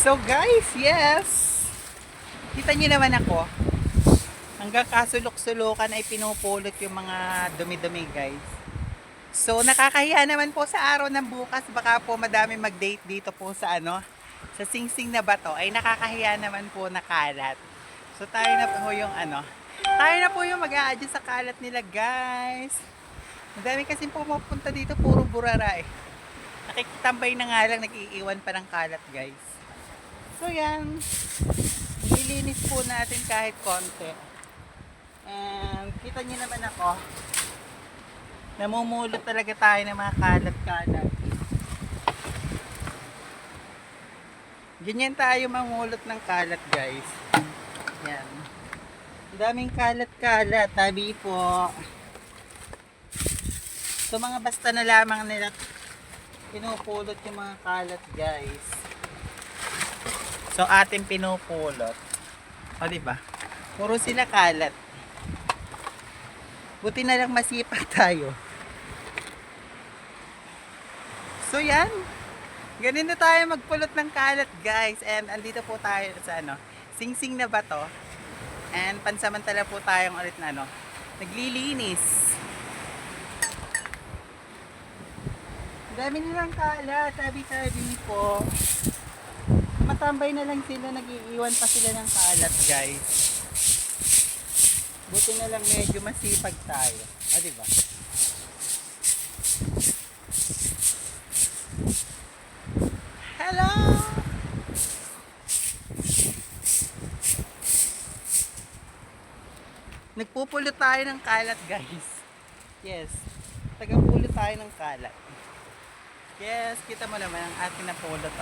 So guys, yes. Kita niyo naman ako. Hanggang kasulok-sulukan ay pinupulot yung mga dumi-dumi guys. So nakakahiya naman po sa araw ng bukas. Baka po madami mag-date dito po sa sa Singsing na bato. Ay nakakahiya naman po na kalat. So tayo na po yung tayo na po yung mag-a-adjust sa kalat nila guys. Madami kasi pumupunta dito, puro burara eh. Nakikitambay na nga lang, nag-iiwan pa ng kalat guys. So yan, nililinis po natin kahit konti. And kita nyo naman ako, namumulot talaga tayo ng mga kalat-kalat. Ganyan tayo mamulot ng kalat guys. Yan. Ang daming kalat-kalat, tabi po. So mga basta na lamang nila pinupulot yung mga kalat guys. So ating pinupulot. O diba? Puro sila kalat. Buti na lang masipag tayo. So yan. Ganito tayo magpulot ng kalat guys. And andito po tayo sa Singsing na bato. And pansamantala po tayong ulit na naglilinis. Dami nilang kalat, tabi-tabi po. Matambay na lang sila, nag-iiwan pa sila ng kalat guys. Buti na lang medyo masipag tayo. Diba? Hello! Nagpupulot tayo ng kalat guys. Yes. Tagapulot tayo ng kalat. Yes, kita mo naman ang ating napulot